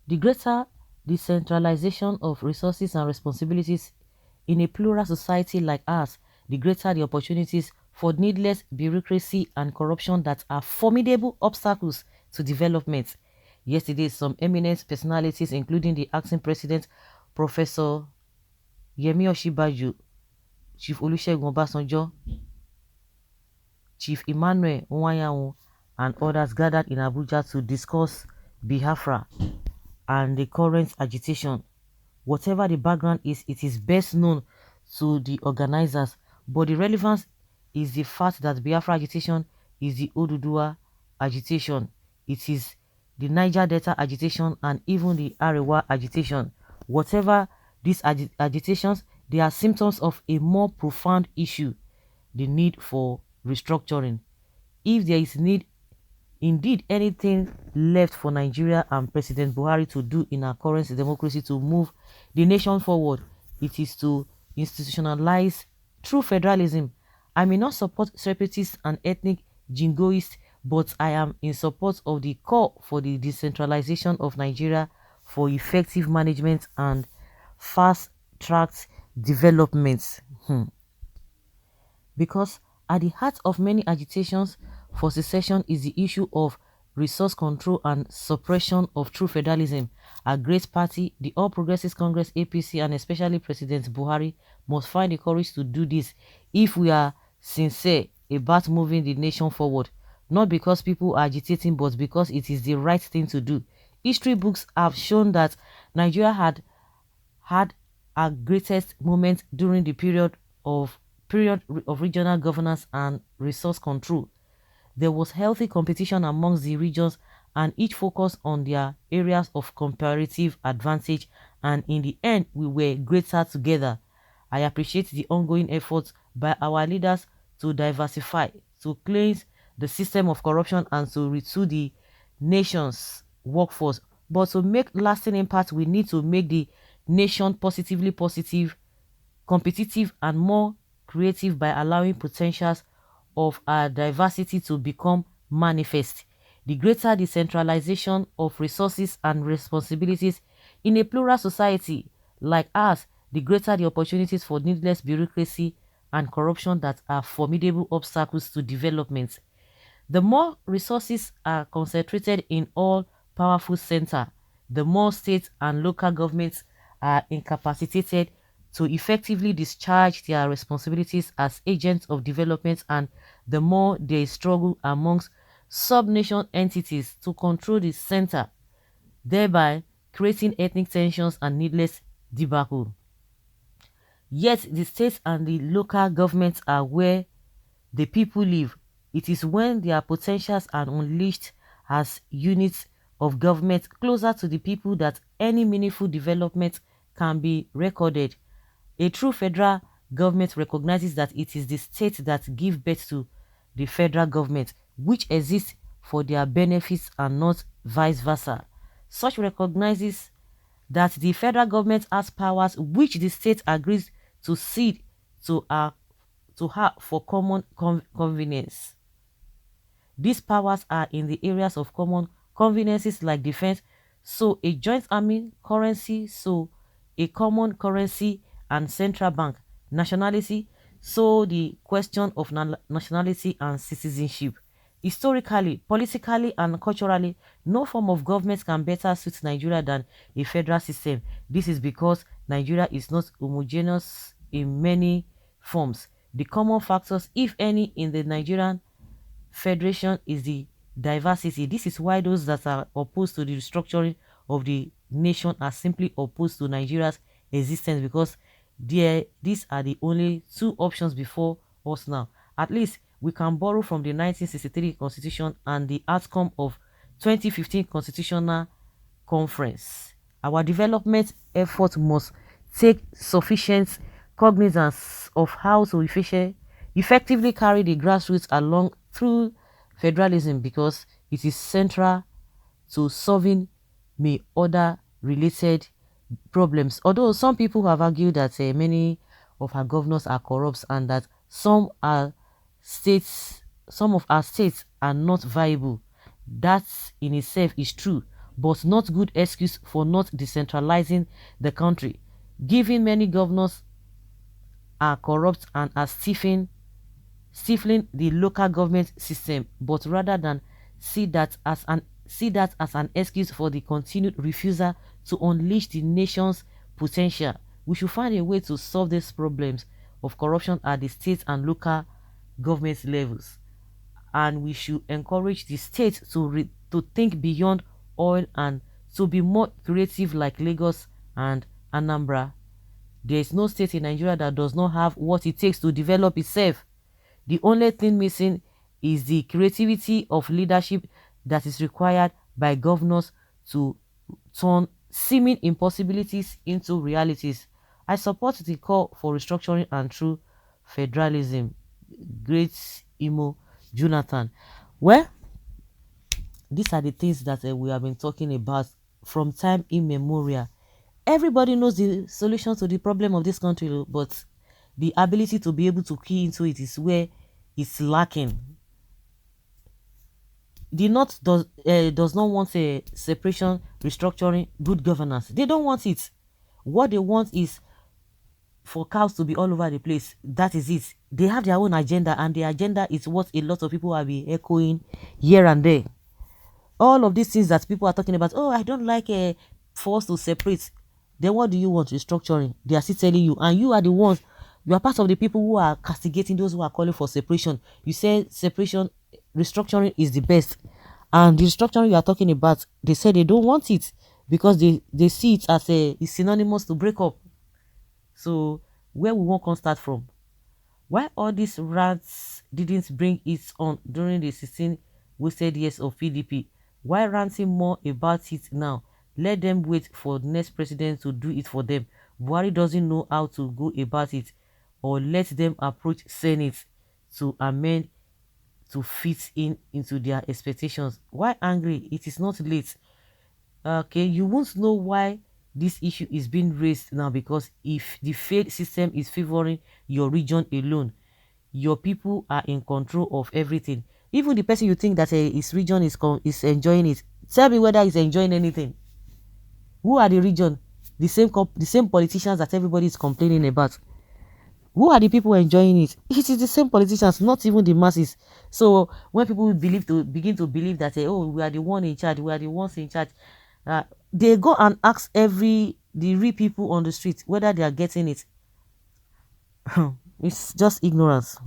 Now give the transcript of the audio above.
The greater decentralization of resources and responsibilities in a plural society like ours, the greater the opportunities for needless bureaucracy and corruption that are formidable obstacles to development. Yesterday, some eminent personalities, including the acting president, Professor Yemi Osinbajo, Chief Olusegun Obasanjo, Chief Emmanuel Nwayawu, and others gathered in Abuja to discuss Biafra and the current agitation. Whatever the background is, it is best known to the organizers, but the relevance is the fact that Biafra agitation is the Oduduwa agitation. It is the Niger Delta agitation and even the Arewa agitation. Whatever these agitations, they are symptoms of a more profound issue, the need for restructuring. If there is need indeed anything left for Nigeria and President Buhari to do in our current democracy to move the nation forward, it is to institutionalize true federalism. I may not support separatists and ethnic jingoists, but I am in support of the call for the decentralization of Nigeria for effective management and fast-tracked development. Because at the heart of many agitations for secession is the issue of resource control and suppression of true federalism. A great party, the All Progressives Congress APC, and especially President Buhari must find the courage to do this if we are sincere about moving the nation forward, not because people are agitating but because it is the right thing to do. History books have shown that Nigeria had our greatest moment during the period of regional governance and resource control. There was healthy competition amongst the regions and each focused on their areas of comparative advantage, and in the end we were greater together. I appreciate the ongoing efforts by our leaders to diversify, to cleanse the system of corruption and to retool the nation's workforce. But to make lasting impact, we need to make the nation positively positive, competitive, and more creative by allowing potentials of our diversity to become manifest. The greater decentralization of resources and responsibilities in a plural society like ours, the greater the opportunities for needless bureaucracy and corruption that are formidable obstacles to development. The more resources are concentrated in all powerful center, the more state and local governments are incapacitated to effectively discharge their responsibilities as agents of development, and the more there is struggle amongst sub-nation entities to control the center, thereby creating ethnic tensions and needless debacle. Yet the states and the local governments are where the people live. It is when their potentials are unleashed as units of government closer to the people that any meaningful development can be recorded. A true federal government recognizes that it is the state that give birth to the federal government, which exists for their benefits and not vice versa. Such recognizes that the federal government has powers which the state agrees to cede to her for common convenience. These powers are in the areas of common conveniences like defense, so a joint army, currency, so a common currency and central bank, nationality, so the question of nationality and citizenship. Historically, politically, and culturally, no form of government can better suit Nigeria than a federal system. This is because Nigeria is not homogeneous in many forms. The common factors, if any, in the Nigerian federation is the diversity. This is why those that are opposed to the restructuring of the nation are simply opposed to Nigeria's existence, because these are the only two options before us now. At least we can borrow from the 1963 constitution and the outcome of 2015 constitutional conference. Our development effort must take sufficient cognizance of how to effectively carry the grassroots along through federalism, because it is central to solving many other related problems. Although some people have argued that many of our governors are corrupt and that some of our states are not viable. That in itself is true, but not good excuse for not decentralizing the country. Given many governors are corrupt and are stifling the local government system, but rather than see that as an excuse for the continued refusal to unleash the nation's potential, we should find a way to solve these problems of corruption at the state and local government levels. And we should encourage the state to think beyond oil and to be more creative like Lagos and Anambra. There is no state in Nigeria that does not have what it takes to develop itself. The only thing missing is the creativity of leadership that is required by governors to turn seeming impossibilities into realities. I support the call for restructuring and true federalism. Great Imo Jonathan. Well, these are the things that we have been talking about from time immemorial. Everybody knows the solution to the problem of this country, but the ability to be able to key into it is where it's lacking. The North does not want a separation, restructuring, good governance. They don't want it. What they want is for cows to be all over the place. That is it. They have their own agenda, and the agenda is what a lot of people have been echoing here and there. All of these things that people are talking about, oh, I don't like a force to separate. Then what do you want? Restructuring. They are still telling you, and you are the ones, you are part of the people who are castigating those who are calling for separation. You say separation, restructuring is the best. And the restructuring you are talking about, they say they don't want it because they see it as it's synonymous to break up. So where we won't start from? Why all these rants didn't bring it on during the 16 wasted years of PDP? Why ranting more about it now? Let them wait for the next president to do it for them. Buhari doesn't know how to go about it, or let them approach Senate to amend to fit into their expectations. Why angry? It is not late. Okay, you won't know why this issue is being raised now, because if the failed system is favoring your region alone, your people are in control of everything. Even the person you think that his region is enjoying it, tell me whether he's enjoying anything. Who are the region? The same politicians that everybody is complaining about. Who are the people enjoying it? It is the same politicians, not even the masses. So when people begin to believe that oh, we are the one in charge, we are the ones in charge, they go and ask the real people on the street whether they are getting it. It's just ignorance.